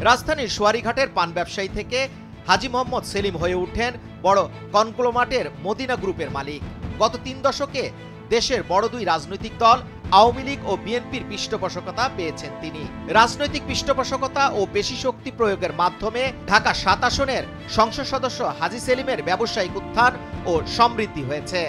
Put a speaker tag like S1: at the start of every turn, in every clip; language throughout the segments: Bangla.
S1: রাজধানীর সোয়ারীঘাটের পান ব্যবসায়ী থেকে হাজী মোহাম্মদ সেলিম হয়ে ওঠেন বড় কনগ্লোমারেটের মদিনা গ্রুপের মালিক। গত ৩ দশকে দেশের বড় দুই রাজনৈতিক দল আওয়ামী লীগ ও বিএনপির পৃষ্ঠপোষকতা পেয়েছেন তিনি। রাজনৈতিক পৃষ্ঠপোষকতা ও পেশি শক্তি প্রয়োগের মাধ্যমে ঢাকা ৭ আসনের সংসদ সদস্য হাজী সেলিমের ব্যবসায়িক উত্থান ও সমৃদ্ধি হয়েছে।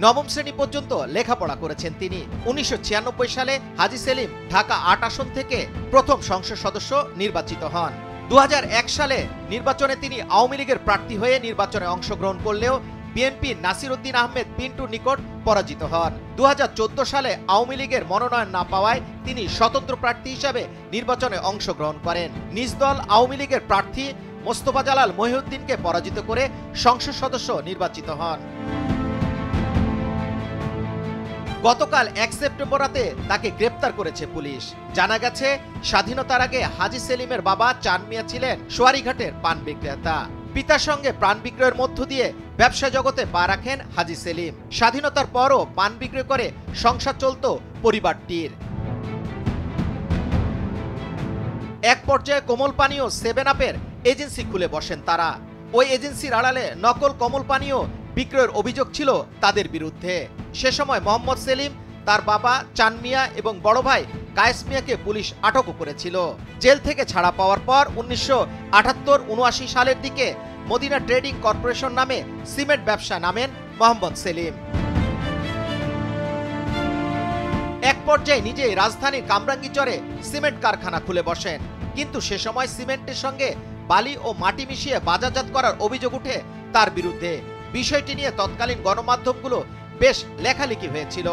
S1: নবম শ্রেণী পর্যন্ত লেখাপড়া করেছেন তিনি। ১৯৯৬ সালে হাজী সেলিম ঢাকা ৮ আসন থেকে প্রথম সংসদ সদস্য নির্বাচিত হন। ২০০১ সালে নির্বাচনে তিনি আওয়ামী লীগের প্রার্থী হয়ে নির্বাচনে অংশগ্রহণ করলেও বিএনপির নাসির উদ্দিন আহমেদ পিন্টুর নিকট পরাজিত হন। ২০১৪ সালে আওয়ামী লীগের মনোনয়ন না পাওয়ায় তিনি স্বতন্ত্র প্রার্থী হিসাবে নির্বাচনে অংশগ্রহণ করেন। নিজ দল আওয়ামী লীগের প্রার্থী মোস্তফা জালাল মহিউদ্দিনকে পরাজিত করে সংসদ সদস্য নির্বাচিত হন। গতকাল ১ সেপ্টেম্বর রাতে তাকে গ্রেপ্তার করেছে পুলিশ। জানা গেছে, স্বাধীনতার আগে হাজী সেলিমের বাবা চান মিয়া ছিলেন সোয়ারীঘাটের পান বিক্রেতা। পিতার সঙ্গে পান বিক্রয়ের মধ্য দিয়ে ব্যবসা জগতে পা রাখেন হাজী সেলিম। স্বাধীনতার পরও পান বিক্রয় করে সংসার চলত পরিবারটির। এক পর্যায়ে কোমল পানীয় 7 আপের এজেন্সি খুলে বসেন তারা। ওই এজেন্সির আড়ালে নকল কোমল পানীয় বিক্রয়ের অভিযোগ ছিল তাদের বিরুদ্ধে। সে সময় মোহাম্মদ সেলিম, তার বাবা চান মিয়া এবং বড় ভাই কায়েস মিয়াকে পুলিশ আটকও করেছিল। জেল থেকে ছাড়া পাওয়ার পর ১৯৭৮-৭৯ সালের দিকে মদিনা ট্রেডিং কর্পোরেশন নামে সিমেন্ট ব্যবসা নামেন মোহাম্মদ সেলিম। এক পর্যায়ে নিজেই রাজধানীর কামরাঙ্গীচরে সিমেন্ট কারখানা খুলে বসেন। কিন্তু সে সময় সিমেন্টের সঙ্গে বালি ও মাটি মিশিয়ে বাজারজাত করার অভিযোগ উঠে তার বিরুদ্ধে। বিষয়টি নিয়ে তৎকালীন গণমাধ্যমগুলো বেশ লেখালেখি হয়েছিল।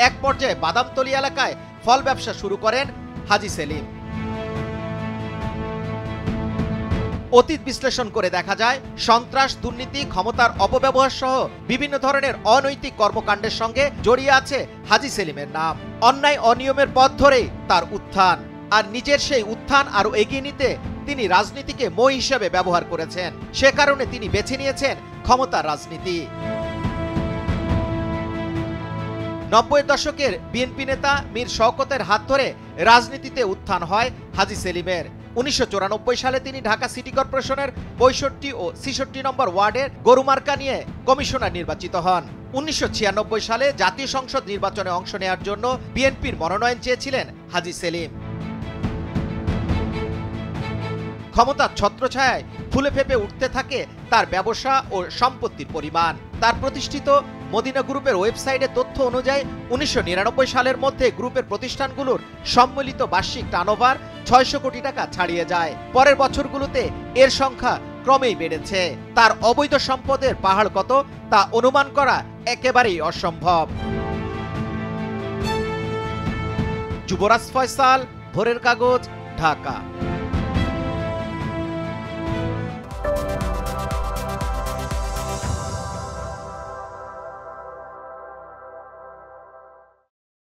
S1: এক পর্যায়ে বাদামতলী এলাকায় ফল ব্যবসা শুরু করেন হাজী সেলিম। অতীত বিশ্লেষণ করে দেখা যায়, সন্ত্রাস, দুর্নীতি, ক্ষমতার অপব্যবহার সহ বিভিন্ন ধরনের অনৈতিক কর্মকাণ্ডের সঙ্গে জড়িয়ে আছে হাজী সেলিমের নাম। অন্যায় অনিয়মের পথ ধরেই তার উত্থান, আর নিজের সেই উত্থান আরো এগিয়ে নিতে তিনি রাজনীতিকে মই হিসেবে ব্যবহার করেছেন। সে কারণে তিনি বেছে নিয়েছেন ক্ষমতার রাজনীতি। ৯০ দশকের বিএনপি নেতা মীর শওকতের হাত ধরে রাজনীতিতে উত্থান হয় হাজী সেলিমের। ১৯৯৪ সালে তিনি ঢাকা সিটি কর্পোরেশনের ৬৫ ও ৬৬ নম্বর ওয়ার্ডের গরুমার্কা নিয়ে কমিশনার নির্বাচিত হন। ১৯৯৬ সালে জাতীয় সংসদ নির্বাচনে অংশ নেওয়ার জন্য বিএনপির মনোনয়ন চেয়েছিলেন হাজী সেলিম। ক্ষমতার ছত্রছায়ায় ফুলে ফেপে উঠতে থাকে তার ব্যবসা ও সম্পত্তির পরিমাণ। তার প্রতিষ্ঠিত মদিনা গ্রুপের ওয়েবসাইটে তথ্য অনুযায়ী ১৯৯৯ সালের মধ্যে গ্রুপের প্রতিষ্ঠানগুলোর সম্মিলিত বার্ষিক টার্নওভার ৬০০ কোটি টাকা ছাড়িয়ে যায়। পরের বছরগুলোতে এর সংখ্যা ক্রমেই বেড়েছে। তার অবৈধ সম্পদের পাহাড় কত তা অনুমান করা একেবারেই অসম্ভব। যুবরাজ ফয়সাল, ভোরের কাগজ, ঢাকা।